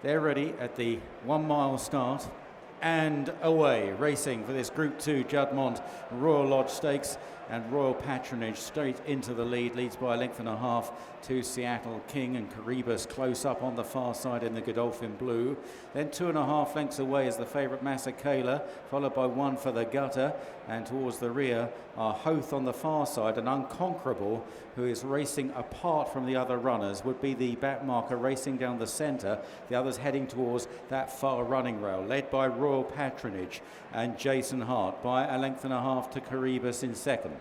They're ready at the 1 mile start and away, racing for this Group 2 Juddmonte Royal Lodge Stakes, and Royal Patronage straight into the lead, leads by a length and a half to Seattle King, and Coreobus close up on the far side in the Godolphin blue. Then 2.5 lengths away is the favourite Masakela, followed by 1 for the Gutter, and towards the rear are Hoth on the far side, and Unconquerable, who is racing apart from the other runners, would be the back marker racing down the centre, the others heading towards that far running rail, led by Royal Patronage and Jason Hart by a length and a half to Coreobus in second.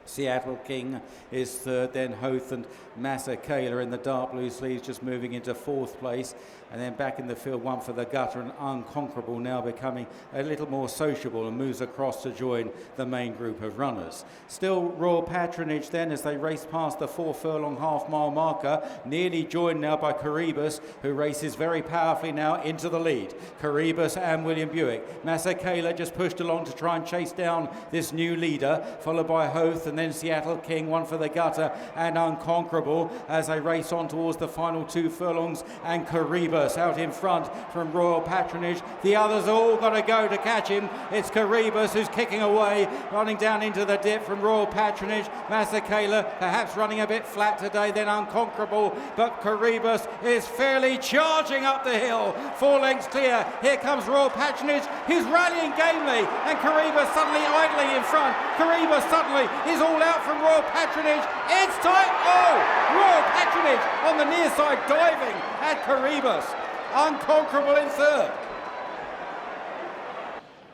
Seattle King is third, then Hoth and Masakela in the dark blue sleeves just moving into fourth place, and then back in the field 1 for the Gutter, and Unconquerable now becoming a little more sociable and moves across to join the main group of runners. Still Royal Patronage then as they race past the 4 furlong half-mile marker, nearly joined now by Coreobus, who races very powerfully now into the lead. Coreobus and William Buick. Masakela just pushed along to try and chase down this new leader, followed by Hoth and then Seattle King, 1 for the Gutter, and Unconquerable as they race on towards the final 2 furlongs, and Coreobus out in front from Royal Patronage. The others all got to go to catch him. It's Coreobus who's kicking away, running down into the dip from Royal Patronage. Masakela perhaps running a bit flat today, then Unconquerable, but Coreobus is fairly charging up the hill. 4 lengths clear. Here comes Royal Patronage, who's rallying gamely, and Coreobus suddenly idly in front. Coreobus suddenly is all out from Royal Patronage. It's tight. Oh! Royal Patronage on the near side diving at Coreobus. Unconquerable in third.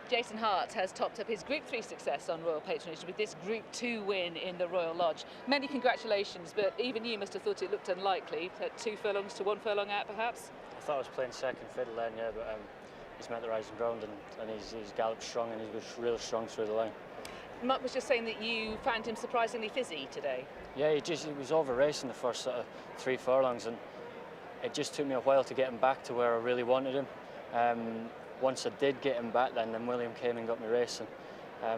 Jason Hart has topped up his Group 3 success on Royal Patronage with this Group 2 win in the Royal Lodge. Many congratulations, but even you must have thought it looked unlikely at 2 furlongs to 1 furlong out, perhaps? I thought I was playing second fiddle then, yeah, but he's met the rising ground, and he's galloped strong, and he was real strong through the line. Mark was just saying that you found him surprisingly fizzy today. Yeah, he was over racing the first sort of 3 furlongs, and it just took me a while to get him back to where I really wanted him. Once I did get him back, then William came and got me racing.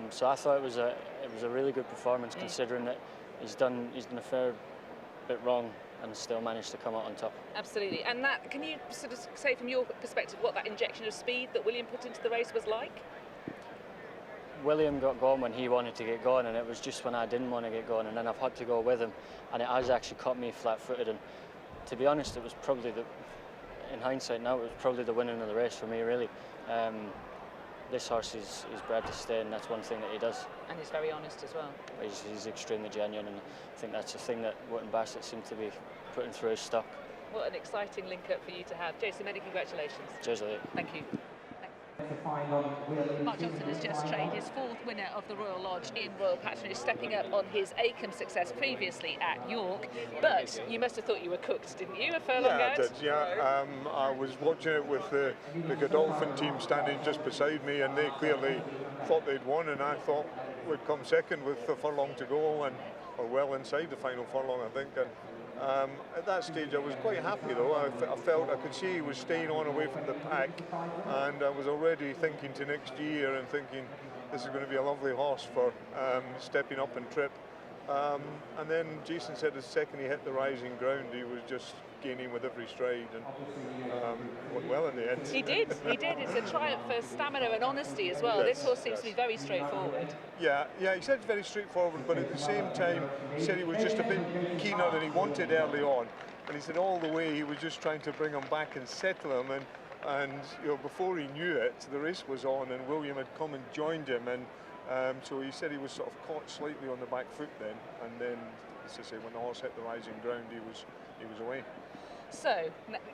So I thought it was a really good performance, considering that he's done a fair bit wrong and still managed to come out on top. Absolutely. And that, can you sort of say from your perspective what that injection of speed that William put into the race was like? William got going when he wanted to get going, and it was just when I didn't want to get going, and then I've had to go with him, and it has actually caught me flat-footed. And to be honest, it was probably in hindsight now, it was probably the winning of the race for me, really. This horse is bred to stay, and that's one thing that he does. And he's very honest as well. He's extremely genuine, and I think that's the thing that Wootton Bassett seemed to be putting through his stock. What an exciting link-up for you to have. Jason, many congratulations. Cheers, Elliot. Thank you. Mark Johnston has just trained his 4th winner of the Royal Lodge in Royal Patronage, stepping up on his Acomb success previously at York. But you must have thought you were cooked, didn't you, a furlong out? Yeah, I did, yeah. I was watching it with the Godolphin team standing just beside me, and they clearly thought they'd won, and I thought we'd come second with the furlong to go, and or well inside the final furlong, I think. And at that stage, I was quite happy though. I felt I could see he was staying on away from the pack, and I was already thinking to next year and thinking this is going to be a lovely horse for stepping up and trip. And then Jason said the second he hit the rising ground, he was just gaining with every stride, and went well in the end. He did. It's a triumph for stamina and honesty as well. Yes, this horse seems to be very straightforward. Yeah, he said very straightforward, but at the same time, he said he was just a bit keener than he wanted early on. And he said all the way he was just trying to bring him back and settle him, and you know, before he knew it, the race was on, and William had come and joined him, and so he said he was sort of caught slightly on the back foot then, and then, as I say, when the horse hit the rising ground, he was away. So,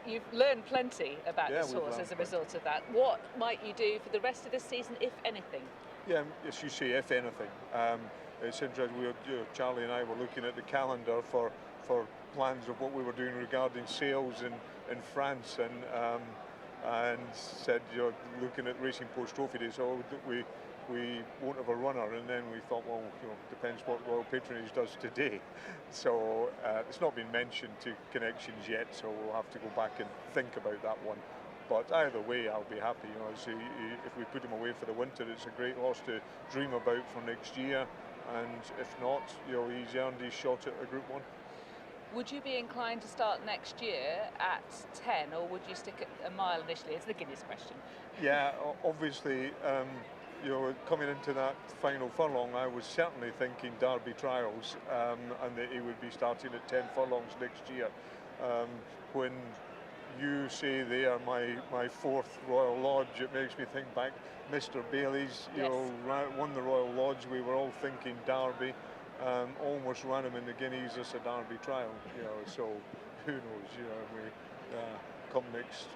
you've learned plenty about this horse as a result of that. What might you do for the rest of the season, if anything? Yeah, as you say, if anything. It's interesting, Charlie and I were looking at the calendar for plans of what we were doing regarding sales in France, and said, looking at Racing Post Trophy Day, so we won't have a runner, and then we thought, well, depends what Royal Patronage does today. So it's not been mentioned to connections yet, so we'll have to go back and think about that one. But either way, I'll be happy. So if we put him away for the winter, it's a great horse to dream about for next year. And if not, he's earned his shot at a Group 1. Would you be inclined to start next year at 10, or would you stick at a mile initially? It's the Guinness question. Yeah, obviously, you know, coming into that final furlong, I was certainly thinking Derby Trials, and that he would be starting at 10 furlongs next year. When you say they are my fourth Royal Lodge, it makes me think back. Mr. Bailey's, you know, won the Royal Lodge. We were all thinking Derby. Almost ran him in the Guineas as a Derby Trial. You know, so who knows? You know, we come next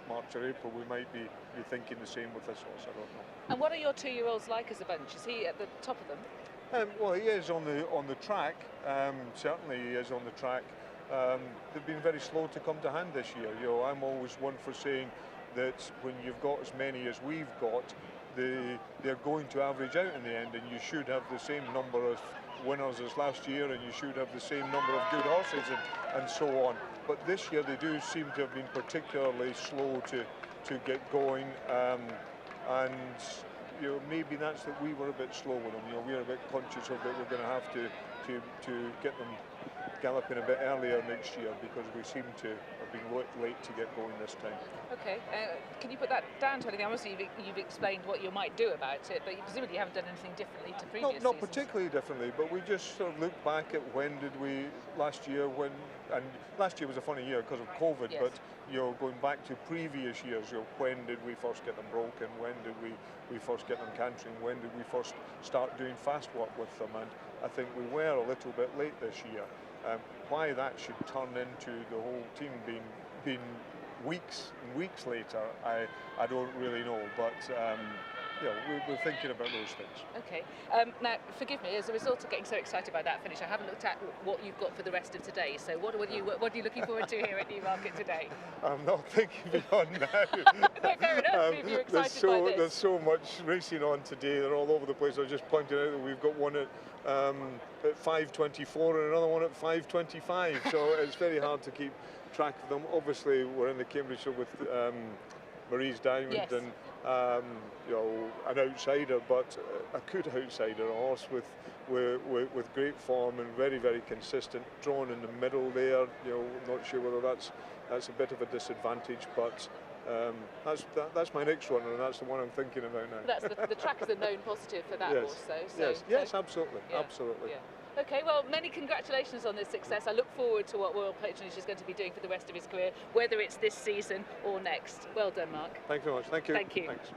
March or April, we might be thinking the same with this horse. I don't know. And what are your 2-year-olds like as a bunch? Is he at the top of them? Well, he is on the track. Certainly, he is on the track. They've been very slow to come to hand this year. You know, I'm always one for saying that when you've got as many as we've got, they're going to average out in the end, and you should have the same number of winners as last year, and you should have the same number of good horses and so on. But this year they do seem to have been particularly slow to get going, and you know, maybe that's that we were a bit slow with them. You know, we're a bit conscious of that we're going to have to get them galloping a bit earlier next year, because we seem to have been late to get going this time. Okay, can you put that down to anything? Obviously you've explained what you might do about it, but presumably you haven't done anything differently to previous seasons. Not particularly differently, but we just sort of look back at when did we last year, and last year was a funny year because of COVID, yes. But you know, going back to previous years, you know, when did we first get them broken, when did we first get them cantering, when did we first start doing fast work with them, and I think we were a little bit late this year. Why that should turn into the whole team being weeks and weeks later, I don't really know, but yeah, we're thinking about those things. Okay. Now, forgive me, as a result of getting so excited by that finish, I haven't looked at what you've got for the rest of today. So what are you looking forward to here at Newmarket today? I'm not thinking beyond now. No, fair enough, if you're excited by this. There's so much racing on today. They're all over the place. I was just pointing out that we've got one at 5:24 and another one at 5:25. So it's very hard to keep track of them. Obviously, we're in the Cambridgeshire with Marie's Diamond, yes. And you know, an outsider, but a good outsider, a horse with great form and very, very consistent. Drawn in the middle there. You know, not sure whether that's a bit of a disadvantage, but that's my next one, and that's the one I'm thinking about now. That's the track is a known positive for that yes. horse, though. Yes, absolutely, yeah, absolutely. Yeah. Okay, well, many congratulations on this success. I look forward to what Royal Patronage is going to be doing for the rest of his career, whether it's this season or next. Well done, Mark. Thanks very much. Thank you. Thank you. Thanks.